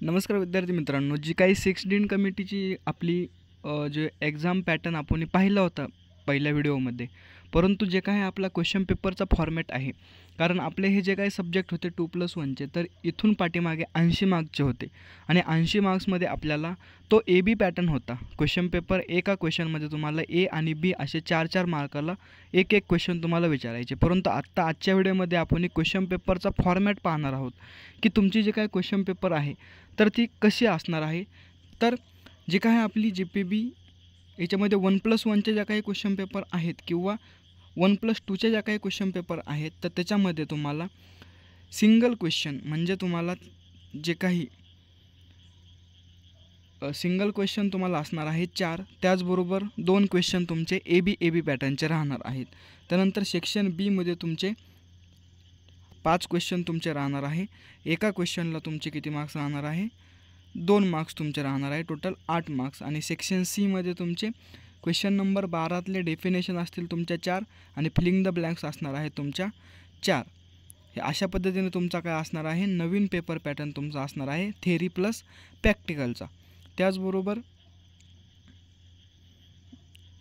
नमस्कार विद्यार्थी मित्रांनो, जी काही 16 कमिटीची आपली जे एक्झाम पॅटर्न आपण पाहिला होता पहिल्या व्हिडिओमध्ये, परंतु जे काही आपला क्वेश्चन पेपरचा फॉर्मॅट आहे, कारण आपले हे जे काही सब्जेक्ट होते 2+1चे, तर इथून पाठीमागे 80 मार्क्सचे होते आणि 80 मार्क्समध्ये आपल्याला तो ए बी पॅटर्न होता. क्वेश्चन पेपर एका क्वेश्चनमध्ये तुम्हाला ए आणि बी असे 4-4 मार्काला एक एक क्वेश्चन तुम्हाला विचारायचे. परंतु आजच्या व्हिडिओमध्ये आपण क्वेश्चन पेपरचा फॉर्मॅट पाहणार आहोत की तुमची जे काही क्वेश्चन पेपर आहे तर ती कशी असणार आहे. तर जे काही आपली GPB याच्यामध्ये 1+1चे ज्या काही क्वेश्चन पेपर आहेत किंवा 1+2चे ज्या काही क्वेश्चन पेपर आहेत, तर त्याच्यामध्ये तुम्हाला सिंगल क्वेश्चन म्हणजे तुम्हाला जे काही सिंगल क्वेश्चन तुम्हाला असणार आहे 4, त्याचबरोबर 2 क्वेश्चन तुमचे ए बी पॅटर्नचे राहणार आहेत. त्यानंतर सेक्शन बीमध्ये तुमचे 5 क्वेश्चन तुमचे राहणार आहे. एका क्वेश्चनला तुमचे किती मार्क्स राहणार आहे? 2 मार्क्स तुमचे राहणार आहे, टोटल 8 मार्क्स. आणि सेक्शन सीमध्ये तुमचे क्वेश्चन नंबर 12तले डेफिनेशन असतील तुमच्या 4 आणि फिलिंग द ब्लँक्स असणार आहे तुमच्या 4. हे अशा पद्धतीने तुमचा काय असणार आहे, नवीन पेपर पॅटर्न तुमचा असणार आहे थेअरी प्लस प्रॅक्टिकलचा. त्याचबरोबर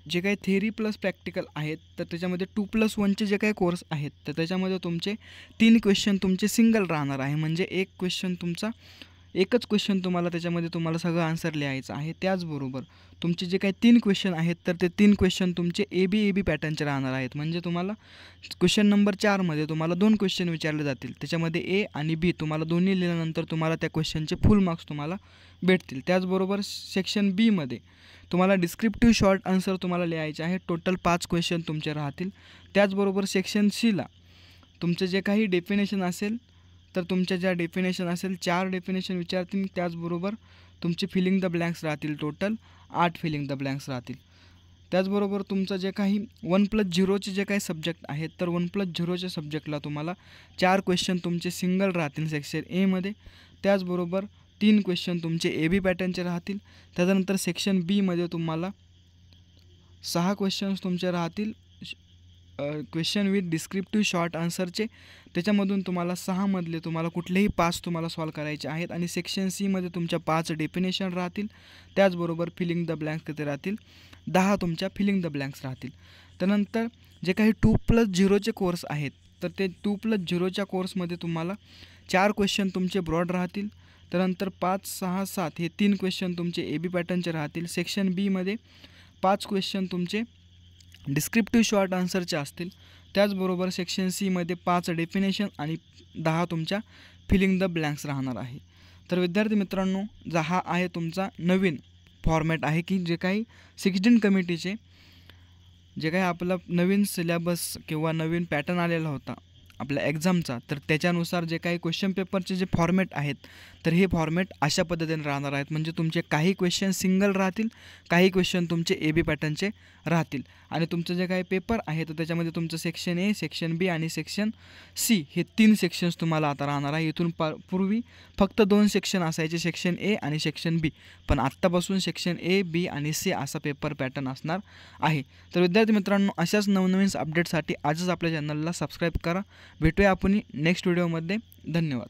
जे काही थेअरी प्लस प्रॅक्टिकल आहेत, तर त्याच्यामध्ये 2+1चे जे काही कोर्स आहेत, तर त्याच्यामध्ये तुमचे 3 क्वेश्चन तुमचे सिंगल राहणार आहे. म्हणजे एकच क्वेश्चन तुम्हाला त्याच्यामध्ये तुम्हाला सगळं आन्सर लिहायचं आहे. त्याचबरोबर तुमचे जे काही 3 क्वेश्चन आहेत, तर ते 3 क्वेश्चन तुमचे ए बी पॅटर्नचे राहणार आहेत. म्हणजे तुम्हाला क्वेश्चन नंबर 4मध्ये तुम्हाला 2 क्वेश्चन विचारले जातील. त्याच्यामध्ये ए आणि बी तुम्हाला दोन्ही लिहिल्यानंतर तुम्हाला त्या क्वेश्चनचे फुल मार्क्स तुम्हाला भेटतील. त्याचबरोबर सेक्शन बीमध्ये तुम्हाला डिस्क्रिप्टिव्ह शॉर्ट आन्सर तुम्हाला लिहायचे आहे. टोटल 5 क्वेश्चन तुमचे राहतील. त्याचबरोबर सेक्शन सीला तुमचं जे काही डेफिनेशन असेल, तर तुमच्या ज्या डेफिनेशन असेल 4 डेफिनेशन विचारतील. त्याचबरोबर तुमचे फिलिंग द ब्लँक्स राहतील, टोटल 8 फिलिंग द ब्लँक्स राहतील. त्याचबरोबर तुमचं जे काही 1+0चे जे काही सब्जेक्ट आहेत, तर 1+0च्या सब्जेक्टला तुम्हाला 4 क्वेश्चन तुमचे सिंगल राहतील सेक्शन एमध्ये. त्याचबरोबर 3 क्वेश्चन तुमचे ए बी पॅटर्नचे राहतील. त्याच्यानंतर सेक्शन बीमध्ये तुम्हाला 6 क्वेश्चन्स तुमचे राहतील क्वेश्चन विथ डिस्क्रिप्टिव्ह शॉर्ट आन्सरचे. त्याच्यामधून तुम्हाला 6मधले तुम्हाला कुठलेही 5 तुम्हाला सॉल्व करायचे आहेत. आणि सेक्शन सीमध्ये तुमच्या 5 डेफिनेशन राहतील. त्याचबरोबर फिलिंग द ब्लँक्स किती राहतील, 10 तुमच्या फिलिंग द ब्लँक्स राहतील. त्यानंतर जे काही 2+0चे कोर्स आहेत, तर ते 2+0च्या कोर्समध्ये तुम्हाला 4 क्वेश्चन तुमचे ब्रॉड राहतील. त्यानंतर 5, 6, 7 हे 3 क्वेश्चन तुमचे ए बी पॅटर्नचे राहतील. सेक्शन बीमध्ये 5 क्वेश्चन तुमचे डिस्क्रिप्टिव्ह शॉर्ट आन्सरचे असतील. त्याचबरोबर सेक्शन सीमध्ये 5 डेफिनेशन आणि 10 तुमच्या फिलिंग द ब्लँक्स राहणार आहे. तर विद्यार्थी मित्रांनो, हा आहे तुमचा नवीन फॉर्मॅट आहे की जे काही 16 कमिटीचे जे काही आपला नवीन सिलेबस किंवा नवीन पॅटर्न आलेला होता आपल्या एक्झामचा, तर त्याच्यानुसार जे काही क्वेश्चन पेपरचे जे फॉर्मॅट आहेत, तर हे फॉर्मॅट अशा पद्धतीने राहणार आहेत. म्हणजे तुमचे काही क्वेश्चन सिंगल राहतील, काही क्वेश्चन तुमचे ए बी पॅटर्नचे राहतील. आणि तुमचं जे काही पेपर आहे, तर त्याच्यामध्ये तुमचं सेक्शन ए, सेक्शन बी आणि सेक्शन सी हे 3 सेक्शन्स तुम्हाला आता राहणार आहे. इथून पूर्वी फक्त 2 सेक्शन असायचे, सेक्शन ए आणि सेक्शन बी, पण आत्तापासून सेक्शन ए, बी आणि सी असा पेपर पॅटर्न असणार आहे. तर विद्यार्थी मित्रांनो, अशाच नवनवीन अपडेटसाठी आजच आपल्या चॅनलला सबस्क्राईब करा. भेटूया आपण नेक्स्ट व्हिडिओमध्ये. धन्यवाद.